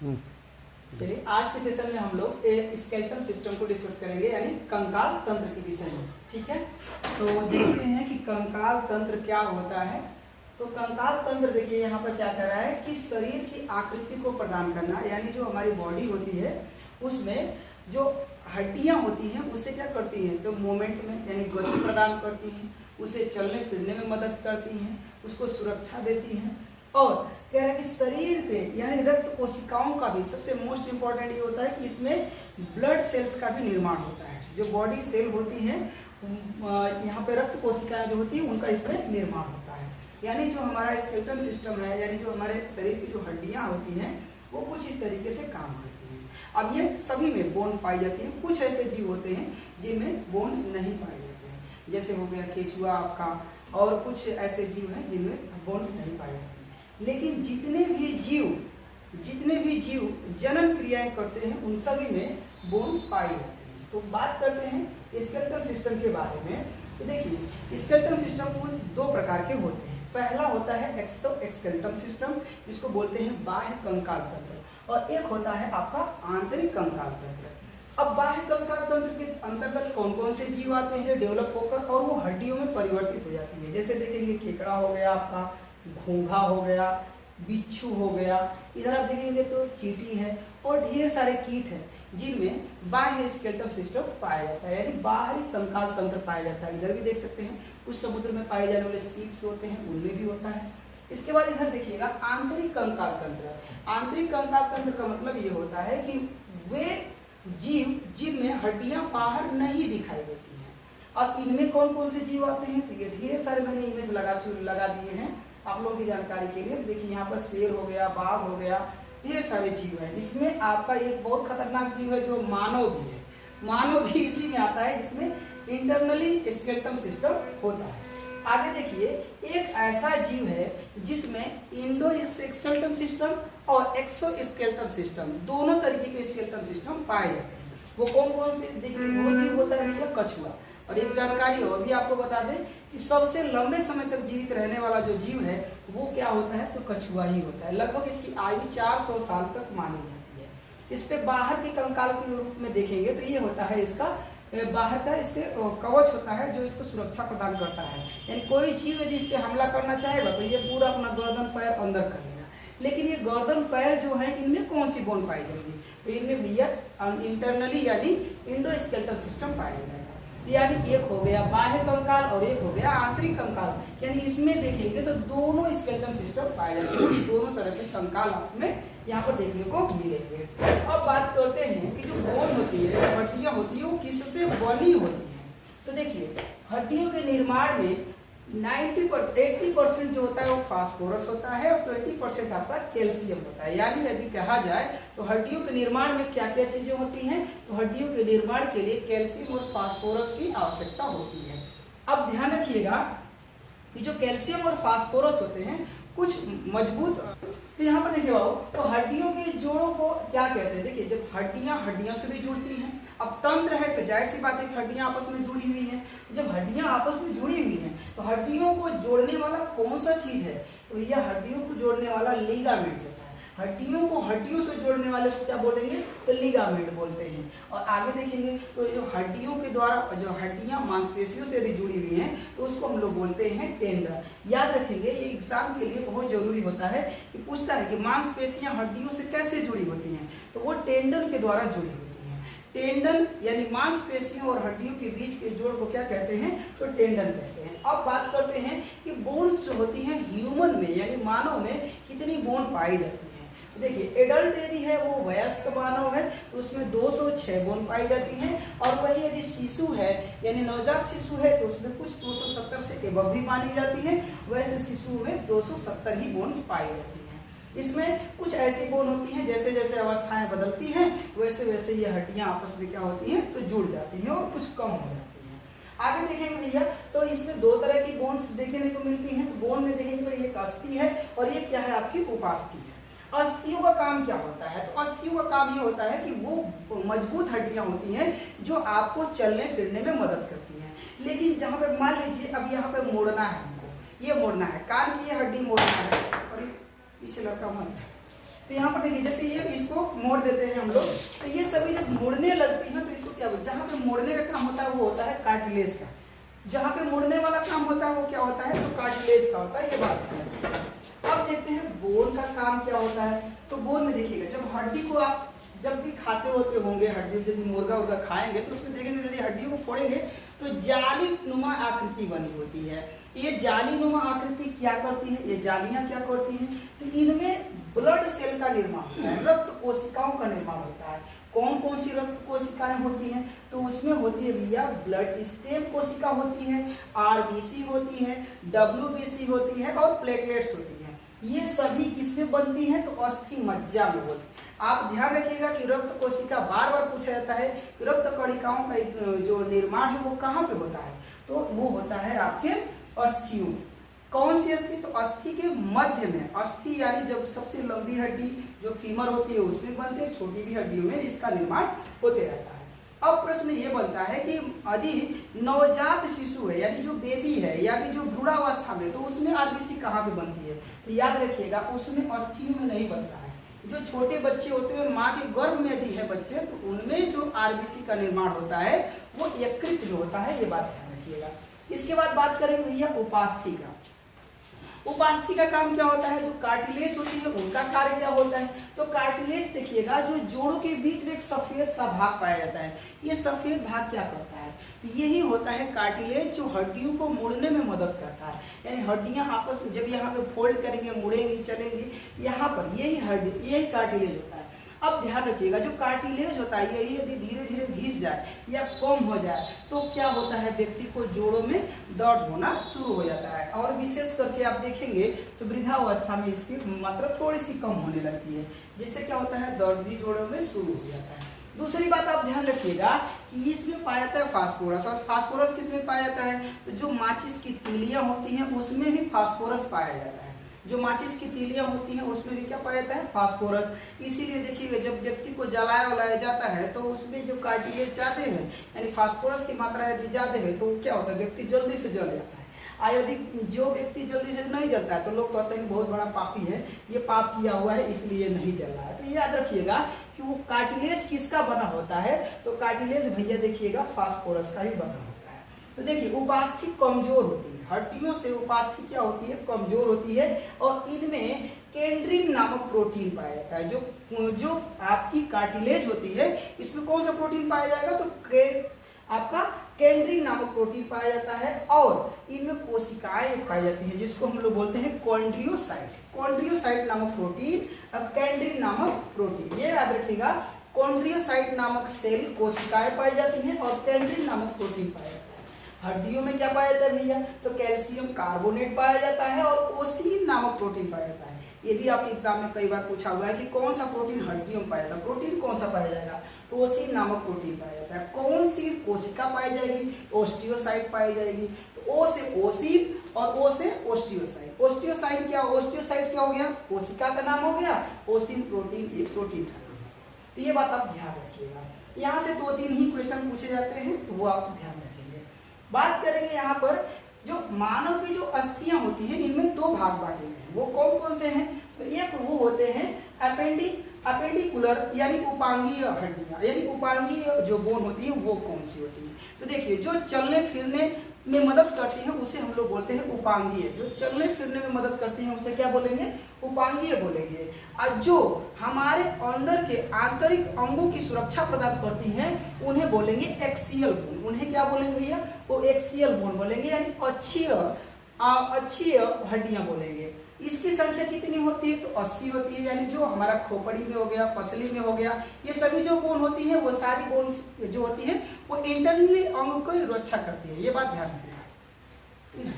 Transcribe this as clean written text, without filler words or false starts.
चलिए आज के सेशन में हम लोग स्केलेटल सिस्टम को डिस्कस करेंगे, यानी कंकाल तंत्र के विषय में। ठीक है, तो देखते हैं कि कंकाल तंत्र क्या होता है। तो कंकाल तंत्र देखिए यहाँ पर क्या कर रहा है कि शरीर की आकृति को प्रदान करना, यानी जो हमारी बॉडी होती है उसमें जो हड्डियां होती हैं उसे क्या करती हैं, तो मूवमेंट में यानी गति प्रदान करती हैं, उसे चलने फिरने में मदद करती हैं, उसको सुरक्षा देती हैं। और कह रहा है कि शरीर पे यानी रक्त कोशिकाओं का भी सबसे मोस्ट इंपॉर्टेंट ये होता है कि इसमें ब्लड सेल्स का भी निर्माण होता है। जो बॉडी सेल होती हैं यहाँ पे रक्त कोशिकाएं जो होती हैं उनका इसमें निर्माण होता है। यानी जो हमारा स्केलेटल सिस्टम है, यानी जो हमारे शरीर की जो हड्डियां होती हैं वो कुछ इस तरीके से काम करती हैं। अब ये सभी में बोन पाई जाती है। कुछ ऐसे जीव होते हैं जिनमें बोन्स नहीं पाए जाते हैं, जैसे हो गया केचुआ आपका, और कुछ ऐसे जीव हैं जिनमें बोन्स नहीं पाए जाते हैं। लेकिन जितने भी जीव जनन क्रियाएं करते हैं उन सभी में बोन्स पाए जाते हैं। तो बात करते हैं स्केलेटल सिस्टम के बारे में। तो देखिए स्केलेटल सिस्टम कुल दो प्रकार के होते हैं। पहला होता है एक्सोस्केलेटल सिस्टम, जिसको बोलते हैं बाह्य कंकाल तंत्र, और एक होता है आपका आंतरिक कंकाल तंत्र। अब बाह्य कंकाल तंत्र के अंतर्गत कौन कौन से जीव आते हैं डेवलप होकर और वो हड्डियों में परिवर्तित हो जाती है। जैसे देखेंगे खेकड़ा हो गया आपका, घोंघा हो गया, बिच्छू हो गया, इधर आप देखेंगे तो चींटी है, और ढेर सारे कीट हैं जिनमें बाह्य स्केलेटल सिस्टम पाया जाता है, यानी बाहरी कंकाल तंत्र पाया जाता है। इधर भी देख सकते हैं कुछ समुद्र में पाए जाने वाले सीप्स होते हैं, उनमें भी होता है। इसके बाद इधर देखिएगा आंतरिक कंकाल तंत्र। आंतरिक कंकाल तंत्र का मतलब ये होता है कि वे जीव जिनमें हड्डियां बाहर नहीं दिखाई देती हैं। अब इनमें कौन कौन से जीव आते हैं, तो ये ढेर सारे मैंने इमेज लगा दिए हैं आप लोगों की जानकारी के लिए। देखिए यहाँ पर शेर हो गया, बाघ हो गया, ढेर सारे जीव हैं। इसमें आपका एक बहुत खतरनाक जीव है जो मानव भी है। मानव भी इसी में आता है जिसमें इंटरनली स्केलेटल सिस्टम होता है। आगे देखिए एक ऐसा जीव है जिसमें इंडो स्केलेटल सिस्टम और एक्सोस्केलेटल सिस्टम दोनों तरीके के स्केलेटल सिस्टम पाए जाते हैं। वो कौन कौन से, देखिए वो जीव होता है भैया कछुआ। और एक जानकारी और भी आपको बता दें कि सबसे लंबे समय तक जीवित रहने वाला जो जीव है वो क्या होता है, तो कछुआ ही होता है। लगभग इसकी आयु 400 साल तक मानी जाती है। इस पे बाहर के कंकाल के रूप में देखेंगे तो ये होता है इसका बाहर का इसके कवच होता है जो इसको सुरक्षा प्रदान करता है। यानी कोई जीव यदि इस पे हमला करना चाहेगा तो ये पूरा अपना गर्दन पैर अंदर कर लेगा। लेकिन ये गर्दन पैर जो है इनमें कौन सी बोन पाई जाएगी, तो इनमें भैया इंटरनली यानी इंडो स्केलेटल सिस्टम पाया जाएगा। यानी एक हो गया बाह्य कंकाल और एक हो गया आंतरिक कंकाल। यानी इसमें देखेंगे तो दोनों स्केलेटल सिस्टम पाए जाते हैं, दोनों तरह के कंकाल आपमें यहाँ पर देखने को मिलेंगे। अब बात करते हैं कि जो बोन होती है, हड्डियां होती है, वो किससे बनी होती है। तो देखिए हड्डियों के निर्माण में 80% जो होता है वो फास्फोरस होता है और 20% आपका कैल्शियम होता है। यानी यदि कहा जाए तो हड्डियों के निर्माण में क्या क्या चीजें होती हैं, तो हड्डियों के निर्माण के लिए कैल्शियम और फास्फोरस की आवश्यकता होती है। अब ध्यान रखिएगा कि जो कैल्शियम और फास्फोरस होते हैं कुछ मजबूत, तो यहाँ पर देखिए बाबू, तो हड्डियों के जोड़ों को क्या कहते हैं। देखिए जब हड्डियां से भी जुड़ती हैं, अब तंत्र है तो जाहिर सी बात है कि हड्डियां आपस में जुड़ी हुई हैं। जब हड्डियां आपस में जुड़ी हुई हैं तो हड्डियों को जोड़ने वाला कौन सा चीज है, तो भैया हड्डियों को जोड़ने वाला लिगामेंट होता है। हड्डियों को हड्डियों से जोड़ने वाले को क्या बोलेंगे, तो लिगामेंट बोलते हैं। और आगे देखेंगे तो जो हड्डियों के द्वारा जो हड्डियां मांसपेशियों से यदि जुड़ी हुई हैं तो उसको हम लोग बोलते हैं टेंडन। याद रखेंगे ये एग्जाम के लिए बहुत जरूरी होता है कि पूछता है कि मांसपेशियां हड्डियों से कैसे जुड़ी होती हैं, तो वो टेंडन के द्वारा जुड़ी होती हैं। टेंडन यानी मांसपेशियों और हड्डियों के बीच के जोड़ को क्या कहते हैं, तो टेंडन कहते हैं। अब बात करते हैं कि बोन्स जो होती हैं ह्यूमन में यानी मानव में कितनी बोन पाई जाती है। देखिए एडल्ट यदि है वो वयस्क मानव है तो उसमें 206 बोन पाई जाती हैं, और वही यदि शिशु है यानी नवजात शिशु है तो उसमें कुछ 270 से एबव भी मानी जाती है। वैसे शिशु में 270 ही बोन्स पाई जाती हैं। इसमें कुछ ऐसी बोन होती हैं जैसे जैसे अवस्थाएं बदलती हैं वैसे वैसे ये हड्डियां आपस में क्या होती हैं, तो जुड़ जाती हैं और कुछ कम हो जाती हैं। आगे देखेंगे भैया तो इसमें दो तरह की बोन्स देखने को मिलती हैं। तो बोन में देखेंगे तो एक अस्थि है और एक क्या है आपकी उपास्थि है। अस्थियों का काम क्या होता है, तो अस्थियों का काम ये होता है कि वो मजबूत हड्डियां होती हैं जो आपको चलने फिरने में मदद करती हैं। लेकिन जहाँ पे मान लीजिए अब यहाँ पे मोड़ना है, हमको ये मोड़ना है, कान की ये हड्डी मोड़ना है, और पीछे लड़का मन तो यहाँ पर देखिए जैसे ये इसको मोड़ देते हैं हम लोग, तो ये सभी जब मोड़ने लगती हैं तो इसको क्या बोलते हैं, जहाँ पे मोड़ने का काम होता है वो होता है कार्टिलेज का, जहाँ पे मोड़ने वाला काम होता है वो क्या होता है, तो कार्टिलेज का होता है, ये बात है। अब देखते हैं बोन का काम क्या होता है। तो बोन में देखिएगा जब हड्डी को आप जब भी खाते होते होंगे, हड्डी यदि मुर्गा उर्गा खाएंगे तो उसमें देखेंगे यदि हड्डियों को फोड़ेंगे तो जाली नुमा आकृति बनी होती है। ये जाली नुमा आकृति क्या करती है, ये जालियां क्या करती हैं, तो इनमें ब्लड सेल का निर्माण होता है, रक्त कोशिकाओं का निर्माण होता है। कौन कौन सी रक्त कोशिकाएं होती हैं, तो उसमें होती है भैया ब्लड स्टेम कोशिका होती है, आरबीसी होती है, डब्ल्यूबीसी होती है और प्लेटलेट्स होती है। ये सभी किसमें बनती हैं, तो अस्थि मज्जा में होती है। आप ध्यान रखिएगा कि रक्त कोशिका बार बार पूछा जाता है कि रक्त कणिकाओं का जो निर्माण है वो कहाँ पे होता है, तो वो होता है आपके अस्थियों में। कौन सी अस्थि, तो अस्थि के मध्य में, अस्थि यानी जब सबसे लंबी हड्डी जो फीमर होती है उसमें बनते हैं, छोटी भी हड्डियों में इसका निर्माण होते रहता है। अब प्रश्न ये बनता है कि यदि नवजात शिशु है यानी जो बेबी है यानी जो भ्रूणावस्था में, तो उसमें आरबीसी कहाँ पे बनती है, तो याद रखिएगा उसमें अस्थियों में नहीं बनता है। जो छोटे बच्चे होते हैं माँ के गर्भ में यदि है बच्चे, तो उनमें जो आरबीसी का निर्माण होता है वो यकृत में होता है, ये बात ध्यान रखिएगा। इसके बाद बात करेंगे भैया उपास्थि का। उपास्थि का काम क्या होता है, जो कार्टिलेज होती है उनका कार्य क्या होता है, तो कार्टिलेज देखिएगा जो जोड़ों के बीच में एक सफेद सा भाग पाया जाता है, ये सफेद भाग क्या करता है, तो यही होता है कार्टिलेज जो हड्डियों को मुड़ने में मदद करता है। यानी हड्डियां आपस में जब यहाँ पे फोल्ड करेंगे, मुड़ेंगी, चलेंगी, यहाँ पर यही कार्टिलेज होता है। अब ध्यान रखिएगा जो कार्टिलेज होता है यही यदि धीरे धीरे घिस जाए या कम हो जाए तो क्या होता है, व्यक्ति को जोड़ों में दर्द होना शुरू हो जाता है। और विशेष करके आप देखेंगे तो वृद्धावस्था में इसकी मात्रा थोड़ी सी कम होने लगती है, जिससे क्या होता है, दर्द भी जोड़ों में शुरू हो जाता है। दूसरी बात आप ध्यान रखिएगा कि इसमें पाया जाता है फास्फोरस, और फास्फोरस किसमें पाया जाता है, तो जो माचिस की तीलियां होती हैं उसमें भी फास्फोरस पाया जाता है। जो माचिस की तीलियां होती हैं उसमें भी क्या पाया जाता है, फास्फोरस। इसीलिए देखिएगा जब व्यक्ति को जलाया वलाया जाता है तो उसमें जो कार्टिलेज ज्यादा है यानी फास्फोरस की मात्रा यदि ज्यादा है तो क्या होता है, व्यक्ति जल्दी से जल जाता है। यदि जो व्यक्ति जल्दी से नहीं जलता है तो लोग कहते हैं कि बहुत बड़ा पापी है, ये पाप किया हुआ है इसलिए नहीं जल रहा है। तो याद रखिएगा कि वो कार्टिलेज किसका बना होता है, तो कार्टिलेज भैया देखिएगा फास्फोरस का ही बना होता है। तो देखिए उपास्थि कमजोर होती है, हड्डियों से उपास्थि क्या होती है, कमजोर होती है, और इनमें केंड्रिन नामक प्रोटीन पाया जाता है। जो आपकी कार्टिलेज होती है इसमें कौन सा प्रोटीन पाया जाएगा, तो आपका केंड्रिन नामक प्रोटीन पाया जाता है, और इनमें कोशिकाएं पाई जाती हैं जिसको हम लोग बोलते हैं कॉन्ड्रियोसाइट नामक प्रोटीन, केंड्रिन नामक प्रोटीन, ये याद रखिएगा। कॉन्ड्रियोसाइट नामक सेल कोशिकाएं पाई जाती हैं और केंड्रिन नामक प्रोटीन पाया जाता है। हड्डियों में क्या पाया जाता है भैया, तो कैल्शियम कार्बोनेट पाया जाता है और ओसीन नामक प्रोटीन पाया जाता है। ये भी आपके एग्जाम में कई बार पूछा हुआ है कि कौन सा प्रोटीन हड्डियों में पाया जाता है, प्रोटीन कौन सा पाया जाएगा, तो ओसीन नामक प्रोटीन पाया जाता है। कौन सी कोशिका पाई जाएगी, ओस्टियोसाइट पाई जाएगी। तो ओ से ओसीन और ओ से ओस्टियोसाइट। ओस्टियोसाइट क्या हो गया, कोशिका का नाम हो गया, ओसीन प्रोटीन ये प्रोटीन का नाम है। तो ये बात आप ध्यान रखिएगा। यहाँ से 2-3 ही क्वेश्चन पूछे जाते हैं तो वो आप ध्यान रखिएगा। बात करेंगे यहाँ पर जो मानव की जो अस्थियां होती हैं इनमें 2 भाग बांटे गए हैं, वो कौन कौन से हैं, तो एक वो होते हैं अपेंडिकुलर यानी उपांगीय हड्डियां, यानी उपांगीय जो बोन होती है वो कौन सी होती है, तो देखिए जो चलने फिरने में मदद करती हैं उसे हम लोग बोलते हैं उपांगीय। जो चलने फिरने में मदद करती हैं उसे क्या बोलेंगे, उपांगीय बोलेंगे। और जो हमारे अंदर के आंतरिक अंगों की सुरक्षा प्रदान करती हैं उन्हें बोलेंगे एक्सियल बोन। उन्हें क्या बोलेंगे भैया, वो एक्सियल बोन बोलेंगे, यानी अक्षीय हड्डियां बोलेंगे। इसकी संख्या कितनी होती है, तो 80 होती है, यानी जो हमारा खोपड़ी में हो गया, पसली में हो गया, ये सभी जो बोन होती है वो सारी बोन जो होती है वो इंटरनली अंग को रक्षा करती है, ये बात ध्यान रखिएगा।